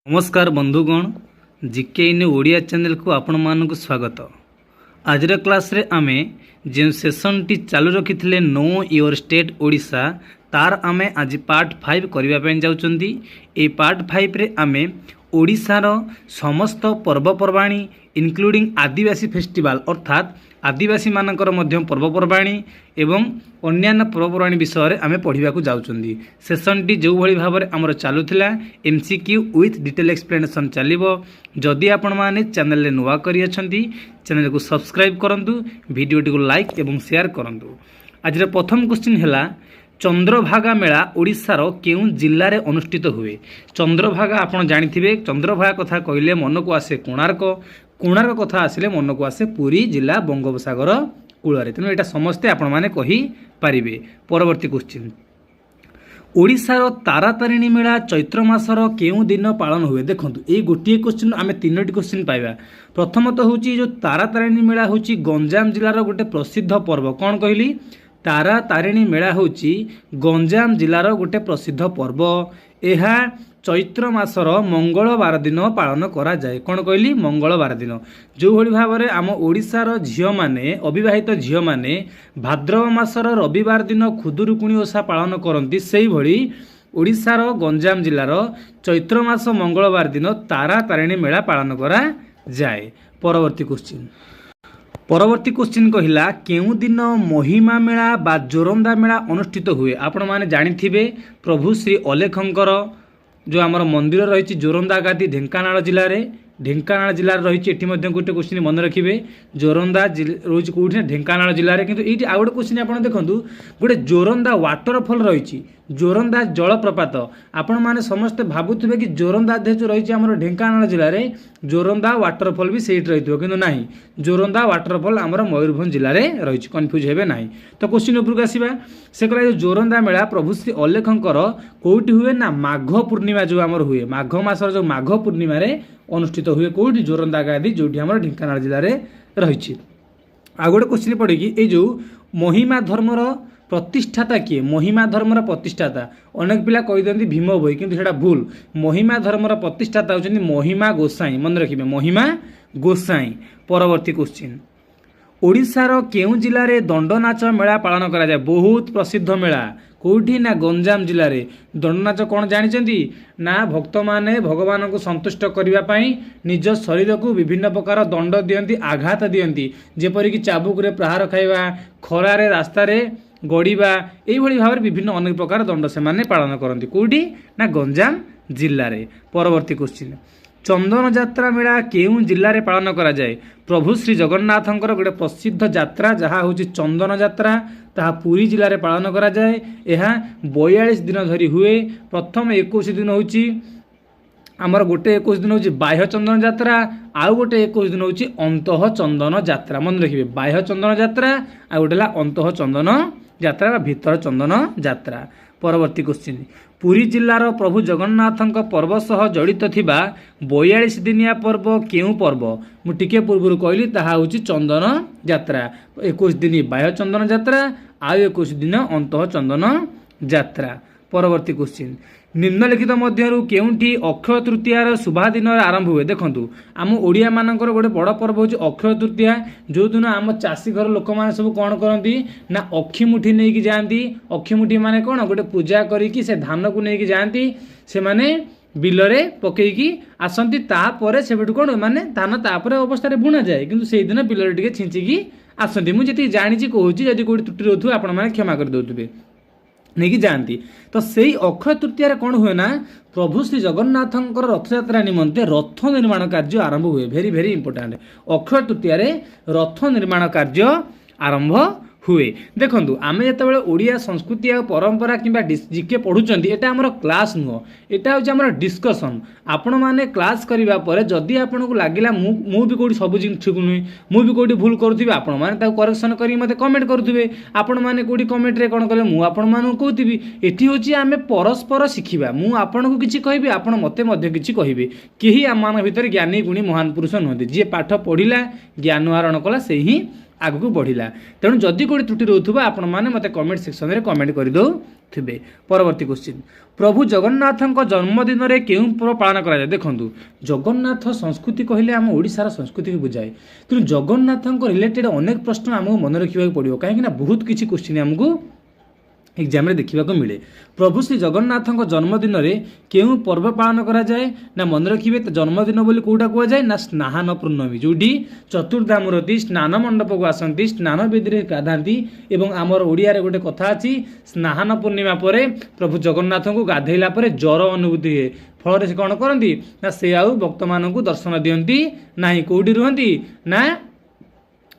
नमस्कार बंधुगण, जीके इन ओडिया चैनल को आपण मानक स्वागत। आज क्लास रे आमे जो सेशन टी चालू रखी नो योर स्टेट ओडिशा तार आमे आज पार्ट 5 करने जाउचंदी। ए पार्ट 5 रे आमे ओडिशार समस्त पर्वपर्वाणी इनक्लूडिंग आदिवासी फेस्टिवल अर्थात आदिवासी मानकर मध्य पर्वपर्वाणी एवं अन्यान्य पर्वपर्वाणी विषय आमे पढ़ा जाउचंदी। सेशन टी जो भली भाव में आमर चलुला एमसीक्यू विथ डिटेल एक्सप्लेनेशन चलिबो। जदि आपण माने चैनल रे नुवा करी अछंती चैनल को सब्सक्राइब करंतु, वीडियो टी को लाइक एवं शेयर करंतु। आज प्रथम क्वेश्चन हैला चंद्रभागा मेला ओडिशार केउ जिल्ला रे अनुष्ठित हुए। चंद्रभागा आपण जानिथिबे, चंद्रभागा कथा कहले मन को आसे कोणार्क, कोणार्क कथा आसिले मन को आसे पुरी जिला बंगोपसागर कूଳରେ। तेणु एटा समस्ते आपण माने कहि पारिबे। परवर्ती क्वेश्चन, ओडिशार तारातारिणी मेला चैत्र मासर केउ दिन पालन हुए। देखंतु ए गोटिए क्वेश्चन आमे तीनोटी क्वेश्चन पाइबा। प्रथमतः होची जो तारातारिणी मेला होची गंजाम जिल्लार गोटे प्रसिद्ध पर्व। कोन कहली? तारातारिणी मेला होची गंजाम जिल्लार गोटे प्रसिद्ध पर्व। एहा चैत्र मासर मंगलवार दिन पालन करा जाए। कौन कहली? मंगलवार दिन। जो भली भाव में आम ओडिशार झील माने अविवाहित झील माने भाद्रव मासर रविवार दिन खुदुरुकुणी ओषा पालन करती, से भली ओडिशार गंजाम जिल्लार चैत्र मास मंगलवार दिन तारातारिणी मेला पालन करा जाए। परवर्ती क्वेश्चन, परवर्ती क्वेश्चन कहला केउ दिन महिमा मेला बा जोरंदा मेला अनुष्ठित हुए। आपण माने जानिथिबे प्रभु श्री अलेखंकर जो आमर मंदिर रही जोरंदा गादी ढेंकानाल जिले में, ढेंकानाल जिले रही गोटे क्वेश्चन मन रखिए जोरंदा रोज कौटी ढेंकानाल जिले में। किंतु ये आउ गोटे क्वेश्चन आप देखो गोटे जोरंदा वाटरफल रही जोरंदा जलप्रपात। आपण मैंने समस्ते भावुवे कि जोरंदा जो रही आम ढेंकानाल जिले में जोरंदा वाटरफल भी सही रही कि ना, जोरंदा वाटरफल आमर मयूरभंज जिले में रही, कन्फ्यूज हे ना। तो क्वेश्चन उपरको आसवा से कहला जोरंदा मेला प्रभु श्री अलेखंकर कौटी हुए ना माघ पूर्णिमा जो आमर हुए, माघ मासर जो माघ पूर्णिमा अनुष्ठित हुए कौटी जोरंदा गादी जो आम ढेंकानाल जिले में रही। आ गोटे क्वेश्चन पड़े कि ये जो महिमा धर्मर प्रतिष्ठाता किए? महिमा धर्मर प्रतिष्ठाता अनेक पिला कही दिखती भीम भोई, किंतु सेटा भूल। महिमा धर्मर प्रतिष्ठाता होचंदी महिमा गोसाई, मन रखिबे महिमा गोसाई। परवर्ती क्वेश्चन, ओडिशार केउ जिल्ला रे दंडनाच मेला पालन करा जाय? बहुत प्रसिद्ध मेला कौटी ना गंजाम जिले में। दंडनाच कौन जानिचंती ना भक्त माने भगवान को संतुष्ट करने पाई निज शरीर को विभिन्न प्रकार दंड दियंती, आघात दियंती, जेपरिक चाबुक रे प्रहार खाइबा, खरारे रास्तारे गड़ीबा, यही भाव में विभिन्न अनेक प्रकार दंड से माने पालन करती कौटी ना गंजाम जिल्ला रे। परवर्ती क्वेश्चन, चंदन यात्रा मेला केउ जिल्ला रे पालन करा जाए? प्रभु श्री जगन्नाथंकर गोटे प्रसिद्ध यात्रा जहाँ हूँ चंदन यात्रा, ताहा पुरी जिले में पालन करा जाए। यह 42 दिन धरी हुए। प्रथम 21 दिन हूँ आमर गोटे 21 दिन हूँ बाह्य चंदन यात्रा, आउ गोटे 21 दिन हूँ अंतः चंदन यात्रा। मन रखिए बाह्य चंदन यात्रा आ गोटे अंतः चंदन यात्रा भीतर चंदन यात्रा। परवर्ती क्वेश्चन, पुरी जिल्लार प्रभु जगन्नाथंक पर्व सह जड़ित थिबा 42 दिनिया पर्व केउ पर्व? मु टिके पूर्व कहली ताहा होची चंदन यात्रा। 21 दिन बाह्य चंदन यात्रा, आ 21 दिन अंतः चंदन यात्रा। परवर्ती क्वेश्चन, निम्नलिखित मध्यरु केउठी अक्षय तृतीयार शुभा दिन आरंभ हुए? देखंतु आम ओडिया मानकर गोटे बड़ पर्व होची अक्षय तृतीया, जो दिन आम चाषी घर लोक माने सब कौन करती ना अक्षिमुठी नहीं कि जाती। अक्षिमुठी माने कौन? गोटे पूजा करिकी से धान को नहीं जाती, से माने बिलरे पकईकी आसती, तापर से कौन माने धान तापर अवस्था बुणा जाए, किंतु से दिन बिलरे टिके छिंचिकी आसती। मुझे जानी कहूँ जदि कोई त्रुटि रोथु आपण मैंने क्षमा कर दौथे नहीं कि जाती। तो सही अक्षय तृतीया कौन हुए ना प्रभु श्री जगन्नाथंकर रथयात्रा निमंते रथ निर्माण कार्य आरंभ हुए। Very very important, Akshaya Tritiya रथ निर्माण कार्य आरंभ हुए। देखंतु आमे जेतेबेले ओडिया संस्कृति आ परंपरा किंबा जीके पढुचंती, एटा हमर क्लास नुह, एटा होची हमर डिस्कशन। आपण माने क्लास करिबा परे जदि आपण को लागिला मु भी कोडी सब जिन ठीक नुह, मु भी कोडी भूल करथिबे, आपण माने ता करेक्शन करी मते कमेंट करथिबे। आपण माने कोडी कमेंट रे कोन कले मु आपण मानु कहथिबी। एठी होची आमे परस्पर शिखिबा। मु आपण को किछि कहिबे, आपण मते मध्ये किछि कहिबे। केही आम मान भितर ज्ञानी गुणी महान पुरुष नहति। जे पाठ पढिला ज्ञान आहरण कला से ही आगक बढ़ला। तेणु जदि कोई त्रुटि रोथुबा आपण माने मते कमेंट सेक्शन में कमेंट कर दो थिबे। परवर्ती क्वेश्चन, प्रभु जगन्नाथ जन्मदिन में क्यों पर्व पालन करा जाए? देखंतु जगन्नाथ संस्कृति कहले आम ओडिशार संस्कृति को बुझाए। तेणु जगन्नाथ रिलेटेड अनेक प्रश्न आमको मन रखा पड़ो, कहीं बहुत किसी क्वेश्चन आमको एग्जाम रे देखा मिले। प्रभु श्री जगन्नाथ जन्मदिन में क्यों पर्व पालन करा जाए ना मन रखिए। तो जन्मदिन बोली कौटा कह जाए ना स्नान पूर्णमी, जोटी चतुर्धामूर्ति स्नान मंडप को आसती, स्नान विधि गाधाती। एवं आमर ओडिया रे गोटे कथा अच्छी, स्नान पूर्णिमा पर प्रभु जगन्नाथ को गाधेला पर ज्वर अनुभूति हुए। फल से कौन करती ना से आउ भक्त मान दर्शन दियंती ना, कौटी रुहती ना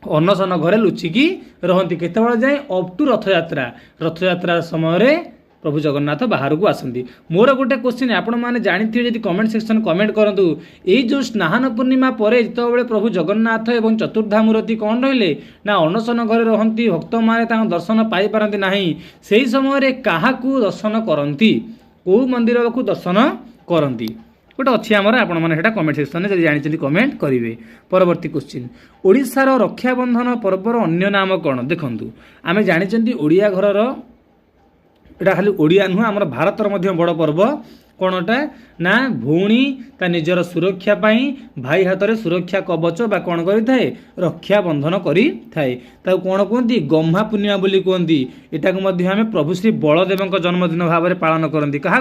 अन्नसन घरे लुचिकी रहती। केतबेले जाए अप टू रथयात्रा, रथयात्रा समय प्रभु जगन्नाथ बाहर को आसती। मोर गोटे क्वेश्चन आपण मैंने जानते जब कमेंट सेक्शन कमेंट करूँ, यही जो स्नान पूर्णिमा पर जिते प्रभु जगन्नाथ एवं चतुर्धामूर्ति कौन रहिले ना अनशन घरे रहती, भक्त मैंने दर्शन पाई पारती नहीं। से समय क्या दर्शन करती, कौ मंदिर को दर्शन करती गोटे अच्छी आमर आपण मैंने कमेंट सेक्शन में जानते कमेंट करेंगे। परवर्ती क्वेश्चन, ओडिशार रक्षाबंधन पर्वर अन्य नाम कौन? देखंतु आमे जानी ओडिया घरर एटा खाली ओडिया नुह, आम भारतर बड़ पर्व कौनटा ना भौणी ता निजर सुरक्षा पाई भाई हाथ में सुरक्षा कवच बा कौन करें रक्षा बंधन करें। कौन कहती गम्हा पूर्णिमा बोली कहती। यहाँ आम प्रभु श्री बलदेव जन्मदिन भाव में पालन करती। क्या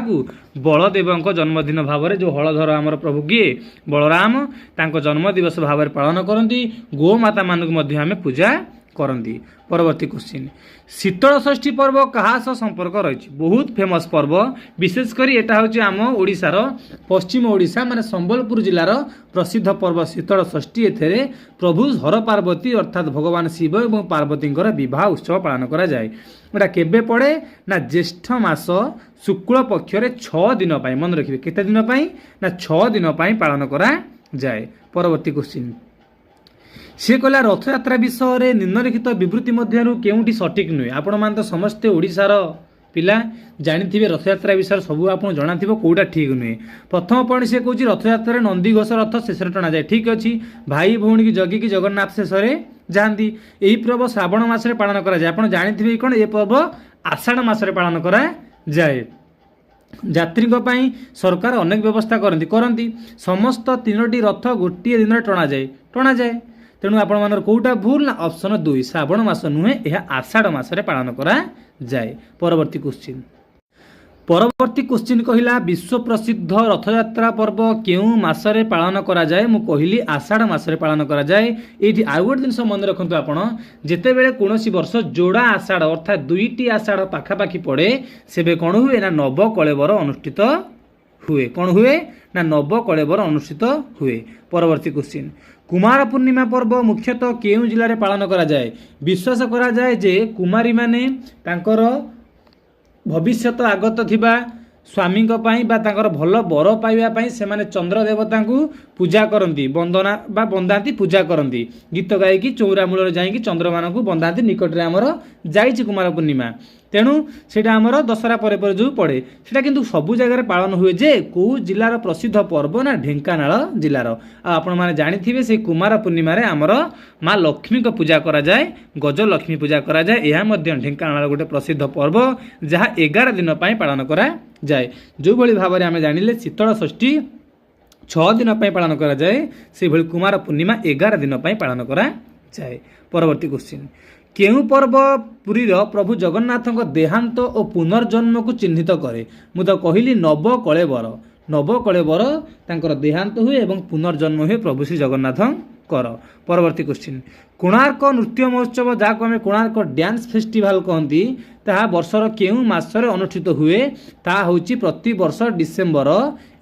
बलदेव जन्मदिन भाव में जो हलधर आमर प्रभु किए बलराम तांको जन्म दिवस भाव में पालन करती। गोमाता मानक आम पूजा करती। परवर्ती क्वेश्चन, शीतल षष्ठी पर्व क्या सह संपर्क रही? बहुत फेमस पर्व, विशेषकर यहाँ हूँ आम ओडिशार पश्चिम ओडिशा माने संबलपुर जिलार प्रसिद्ध पर्व शीतल षष्ठी। एथे प्रभु हर पार्वती अर्थात भगवान शिव और पार्वती विवाह उत्सव पालन करा जाए। एटा केबे पड़े ना ज्येष्ठ मास शुक्ल पक्षरे 6 दिन पाई, मन रखिए केते दिन पाई ना 6 दिन पाई पालन करा जाए। परवर्ती क्वेश्चन, सी कहला रथयात्रा विषय निम्नलिखित विवृत्ति मध्य केउटी सठिक नुहे? आपण मान तो समस्ते ओडिशार पिला जानी रथयात्रा विषय सब आप जाना कौटा ठीक नुहे। प्रथम पॉइंट से कौन रथयात्रा नंदी घोष रथ शेष टणा जाए, ठीक अच्छी। भाई भौणी की जगिकी जगन्नाथ शेष जाती। यही पर्व श्रावण मासरे पालन करा जाए। आप जानी कौन ये पर्व आषाढ़ मासरे पालन करा जाए। यात्री सरकार अनेक व्यवस्था करती। समस्त 3टी रथ गोटे दिन टणा जाए। तेणु आपण मानर कौटा भूल ना ऑप्शन 2 श्रावण मास नुहे, यह आषाढ़ मासरे पालन करा जाए। परवर्ती क्वेश्चन कहला विश्व प्रसिद्ध रथयात्रा पर्व केउं मासरे पालन करा जाए? मु कहली आषाढ़ मासरे पालन करा जाए। ये आउ गोटे जिनस मन रखु आपण, जितेबेले कौनसी वर्ष जोड़ा आषाढ़ अर्थात 2टी आषाढ़ पाखापाखि पड़े सेबे कौन हुए ना नव कलेबर अनुष्ठित हुए। कौन हुए ना नव कलेबर अनुष्ठित हुए। परवर्ती क्वेश्चन, कुमार पूर्णिमा पर्व मुख्यतः केउं जिले में पालन करा जाए? विश्वास करा जाए जे कुमारी माने तांकर भविष्यत आगत थिबा स्वामी तांकर भल बर पाइबा से माने चंद्र देवता को पूजा करती, वंदना बा बंदाती पूजा करती। गीत गायकी चौरा मूल जाइकी चंद्र मान को बंदाती। निकट में आमर जाइछि कुमार पूर्णिमा, तेणु सेटा आमर दशहरा पर जो पड़े सेटा किंतु सबु जगह पालन हुए। जे कौ जिलार प्रसिद्ध पर्व ना ढेंकानाल जिलार। आपण माने जानिथिबे से कुमार पूर्णिमा रे आमर माँ लक्ष्मी को पूजा करा जाए, गजलक्ष्मी पूजा करा जाए। यह मध्य ढेंकानाल गोटे प्रसिद्ध पर्व जहाँ 11 दिन पाई पालन करा जाए। जो भली भाव में आम जानिले शीतल षष्ठी 6 दिन पाई पालन करा जाए, से भली कुमार पूर्णिमा 11 दिन पाई पालन करा जाए। परवर्ती क्वेश्चन, केउं पर्व पुरीर प्रभु जगन्नाथ देहांत और पुनर्जन्म को चिन्हित करे? मु तो कहली नव कलेबर। नव कलेबर तांकर देहांत हुए और पुनर्जन्म हुए प्रभु श्री जगन्नाथ कर। परवर्ती क्वेश्चन, कोणार्क नृत्य महोत्सव जहाँ आम कोणार्क डांस फेस्टिवल कहती, ताहा वर्षर केउं मासरे अनुष्ठित हुए? ताहा होची प्रति वर्ष डिसेम्बर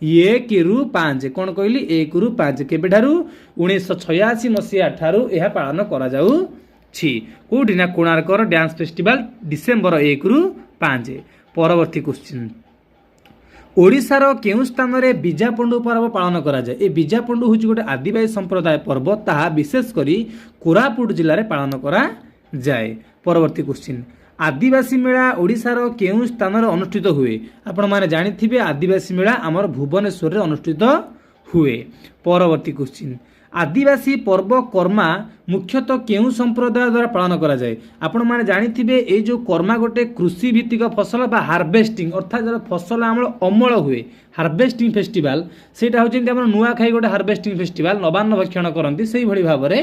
1 रु 5। कौन कहली 1 रु 5 केबेठारू 1986 मसीहा ठारू यह पालन करा जाऊ छी। कौटी ना कोणार्कर डांस फेस्टिवल डिसेम्बर 1 रु 5। परवर्ती क्वेश्चन, ओडिशार केउं स्थान में बीजापंडु पर्व पालन करा जाए? ए बीजापंडु हूँ गोटे आदिवासी संप्रदाय पर्व, ताहा विशेष करी कोरापुट जिले में पालन करा जाए। परवर्ती क्वेश्चन, आदिवासी मेला ओडिशार केउं स्थान में अनुष्ठित हुए? आपण माने जानिथिबे आदिवासी मेला आमर भुवनेश्वर रे अनुष्ठित हुए। परवर्ती क्वेश्चन, आदिवासी पर्व कर्मा मुख्यतः केउं संप्रदाय द्वारा पालन करा जाए आपण माने जानिथिबे ए जो कर्मा गोटे कृषि भित्तिक फसल बा हार्वेस्टिंग अर्थात जो फसल आमर अमल हुए हार्वेस्टिंग फेस्टिवल सेटा होउछि हमर नुआ खाई गोटे हार्वेस्टिंग फेस्टिवल नवान्न भक्षण करंती सेही भली भाबरे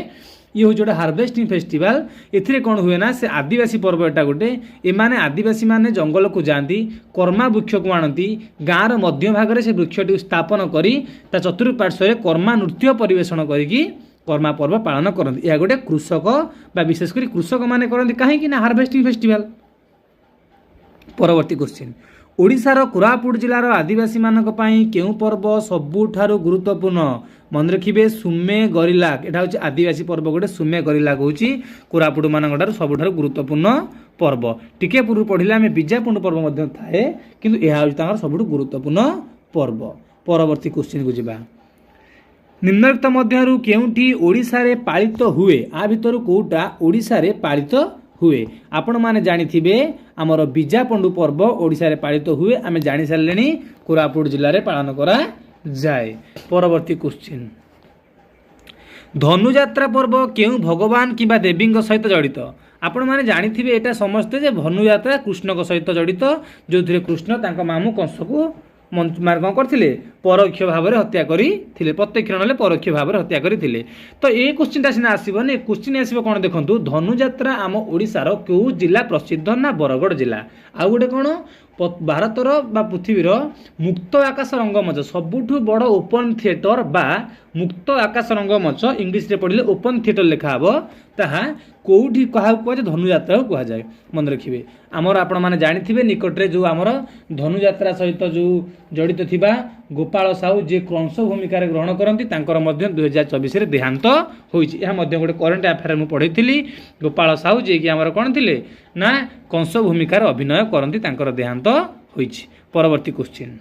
ये हूँ गोटे हार्वेस्टिंग फेस्टिवल एथिरे कौन हुए ना से आदिवासी पर्व एटा गोटे एमाने आदिवासी माने जंगल को जाती कर्मा वृक्ष को आणती गाँव मध्य भाग से वृक्षटी स्थापन करी ता चतुर्पार्श्व कर्मा नृत्य परिवेषण करिकी कर्मा पर्व पालन करती यह गोटे कृषक बा विशेषकर कृषक माने करती कहीं ना हार्वेस्टिंग फेस्टिवल। परवर्ती क्वेश्चन ओडिशार कोरापुट जिलार आदिवासी मानक पई केउ पर्व सबुठारु गुरुत्वपूर्ण मन रखिबे सुमे गरिलाक एटा होची आदिवासी पर्व गोटे सुमे गरिलाक होची कोरापुट मानकटार सबुठारु गुरुत्वपूर्ण पर्व टिके पूर्व पढ़िले आमे बीजापुंड पर्व मध्ये थाए किंतु एहा होची तांकर सबुठु गुरुत्वपूर्ण पर्व। परवर्ती क्वेश्चन को जिबा निम्नलिखित मध्यरु केउठी ओडिसा रे पालित हुए आ भितरु कोउटा ओडिसा रे पालित हुए आपण माने जानिथिबे हमर बीजापुंड पर्व ओडिसा रे पालित हुए आमे जानि सारलेनी कोरापुट जिल्ला रे पालन करा जाए। परवर्ती क्वेश्चन धनुयात्रा पर्व केउ भगवान किबा देवी सहित जड़ित आपण माने जानिथिबे एटा समस्ते जे धनुयात्रा कृष्ण सहित जड़ित जो कृष्ण तांका मामू कंस को मार्ग करथिले परोक्ष भाव में हत्या करथिले प्रत्यक्ष नले परोक्ष भाव में हत्या करथिले। तो ये क्वेश्चन सीना आसबनी क्वेश्चन आसो कौन देखो धनुयात्रा आम ओडिशार क्यों जिला प्रसिद्ध ना बरगढ़ जिला आउ गोटे कौन भारतर बा पृथ्वीर मुक्त आकाश रंगमंच सबुठु बड़ ओपन थिएटर बा मुक्त आकाश रंगमंच इंग्लिश रे पढ़िले ओपन थिएटर लिखा हबो ताहा कोउठी कहा कुआ धनुयात्रा को जाए मन रखिए आमर आपण माने जानिथिबे निकटरे जो आमर धनुयात्रा सहित जो जड़ित थिबा गोपाल साहू जे कंस भूमिका ग्रहण करती तांकर मध्य 2024 रे देहांत होइछि यह मध्य गोटे करेन्ट अफेयर मु पढ़ैथिली गोपाल साहू जे कि आमर कोन थिले ना कंस भूमिका अभिनय करती तांकर देहांत होइछि। परवर्ती क्वेश्चन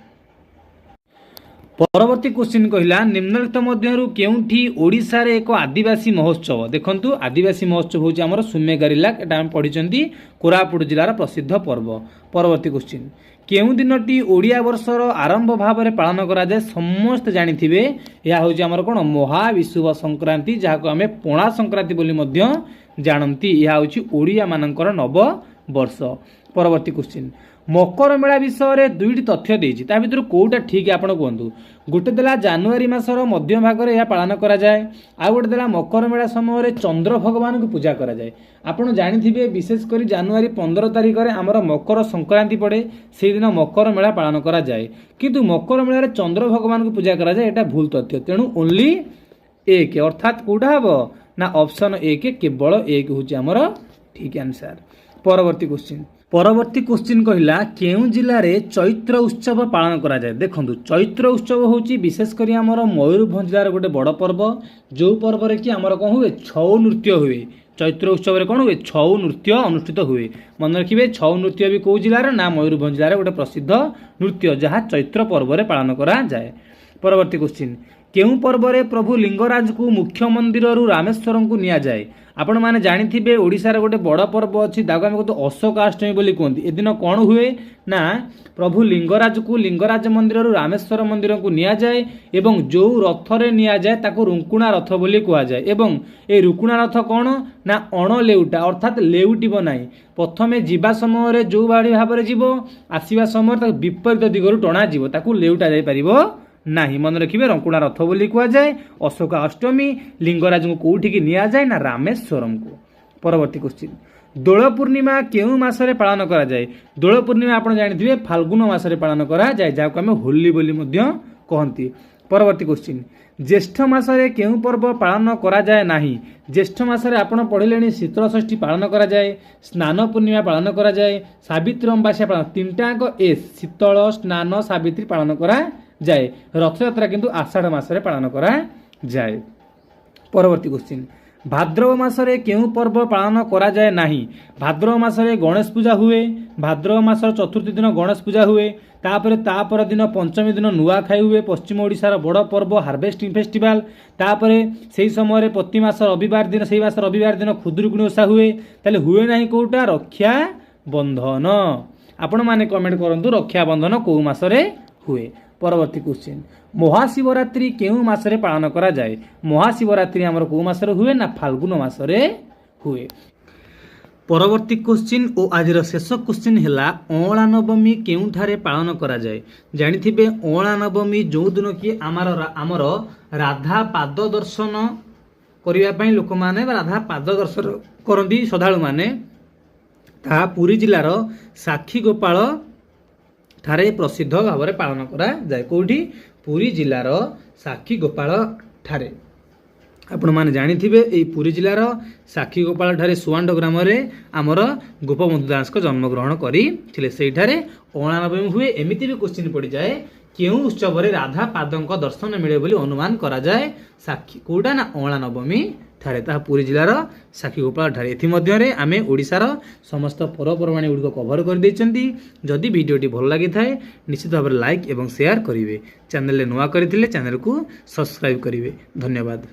परवर्ती क्वेश्चन कहला निम्नलिखित मध्यरु केउठी ओडिसा रे एक आदिवासी महोत्सव देखंतु आदिवासी महोत्सव होछि हमर सुमेगारिलाक एटा हम पढिचंती कोरापुट जिलार प्रसिद्ध पर्व। परवर्ती क्वेश्चन केउ दिनटी ओडिया वर्षर आरंभ भाव में पालन करा जाए समस्त जानिथिबे या होछि हमर कोन महाविषुव संक्रांति जाको हमें पोणा संक्रांति बोली मध्य जानती या होछि ओडिया मानकर नव वर्ष। परवर्ती क्वेश्चन मकर मेला विषय में दुईटी तथ्य देछि ता भितर कोउटा ठीक आपण कहंतु गोटे देला जनवरी मासर मध्य भाग में यह पालन करा जाए आ गोटे देला मकर मेला समय चंद्र भगवान को पूजा करा जाए आपण जानिथिबे विशेषकर जनवरी 15 तारिख में आमर मकर संक्रांति पड़े से दिन मकर मेला पालन करा जाए किंतु मकर मेला चंद्र भगवान को पूजा करा जाए एटा भूल तथ्य तेणु ओनली एक अर्थात कोउटा हबो ना ऑप्शन एक केवल एक होछि आमर ठीक आंसर। परवर्ती क्वेश्चन कहला केउ जिले में चैत्र उत्सव पालन करा जाए देखंतु चैत्र उत्सव होची विशेषकर आमर मयूरभंज जिलार गोटे बड़ पर्व जो पर्व रे कि आमर कौन हुए छऊ नृत्य हुए चैत्र उत्सव रे कौन हुए छऊ नृत्य अनुष्ठित हुए मन रखिए छऊ नृत्य भी कौ जिलार ना मयूरभंज जिलार गोटे प्रसिद्ध नृत्य जहाँ चैत्र पर्व रे पालन करा जाए। परवर्ती क्वेश्चन केउ पर्व रे प्रभु लिंगराज को मुख्य मंदिर रामेश्वरम को निया जाए आपण माने जानिथिबे ओडिशार गोटे बड़ पर्व अच्छी ताको आमे कहतो अशोकाष्टमी बोली कहती ए दिन कौन हुए ना प्रभु लिंगराज को लिंगराज मंदिर रामेश्वर मंदिर को निया जाए एवं जो रथ रे निया जाए ताको रुकुणा रथ बोली कहा जाए एवं ए रुकुणा रथ कौन ना अण लेउटा अर्थात लेउटिब नाही प्रथमे जीवा समय जो भाड़ी भाव में जीव आसवा समय विपरीत दिगरु टणा जीव ताको लेउटा जाई परिबो नाही मन रखिए रंकुणा रथ बोली कहा जाए अशोक अष्टमी लिंगराज को कौटी की निया जाए ना रामेश्वरम को। परवर्ती क्वेश्चन दोल पूर्णिमा केउ मासरे पालन करा जाए दोल पूर्णिमा आपण जानिथिबे फाल्गुन मासरे पालन करा जाए जाको आमे होली बोली मध्य कहंती। परवर्ती क्वेश्चन ज्येष्ठ मासरे केउ पर्व पालन करा जाए नाही ज्येष्ठ मासरे आपण पढ़िलेनी शीतल षष्ठी पालन करा जाए स्नान पूर्णिमा पालन करा जाए सावित्री अमावास्या पालन तीनटाक एस शीतल स्नान सावित्री पालन करा जाए रथयात्रा किंतु आषाढ़ मासरे पालन करा जाए। परवर्ती क्वेश्चन भाद्रव मासरे केउ पर्व पालन करा जाए नाही भाद्रव मासरे गणेश पूजा हुए भाद्रव मासर चतुर्थी दिन गणेश पूजा हुए तापर दिन पंचमी दिन नुआ खाई हुए पश्चिम ओडिशार बड़ पर्व हार्वेस्टिंग फेस्टिवल तापरे सेही समय प्रति मास रविवार दिन सेही मास रविवार दिन खुदुरुकुणी ओषा हुए ताले हुए नाही कोउटा रक्षा बंधन आपण माने कमेंट करंतु रक्षा बंधन को मासरे हुए। परवर्ती क्वेश्चन महाशिवरात्रि केउ मासरे पालन करा जाए महाशिवरात्रि आमर को मासरे हुए ना फाल्गुन मासरे हुए। परवर्ती क्वेश्चन और आज शेष क्वेश्चन है अँला नवमी केउठारे पालन करा जाए जानिथिबे अँला नवमी जो दिन कि आमर राधा पाद दर्शन करने लोक मैंने राधा पाद दर्शन करती श्रद्धालु मैंने ताहा पुरी जिलार साक्षी गोपाल ठारे प्रसिद्ध भाव में पालन करा जाए कौटी पुरी जिलार साक्षी गोपाल ठारे आपण मैंने जानिथिबे एई पुरी जिलार साक्षी गोपाल ठारे सुआंड ग्राम रे आमर गोपबंधु दास को जन्मग्रहण करथिले सेठारे अँला नवमी हुए एमिति भी क्वेश्चन पड़ जाए केउ उत्सव रे राधा पादों दर्शन मिले बोली अनुमान करा जाए साक्षी कोटा ना अँला नवमी ठारे ताहा पुरी जिलार साक्षी गोपाल ठारे एथि मध्य रे आमे ओडिसार समस्त पर्वपर्वाणी गुड़िक कभर कर देइचंती। जदि वीडियोटी भल लगी थाए निश्चित भाव लाइक एवं शेयर करिवे चैनल रे नुआ करथिले चैनल को सब्सक्राइब करिवे। धन्यवाद।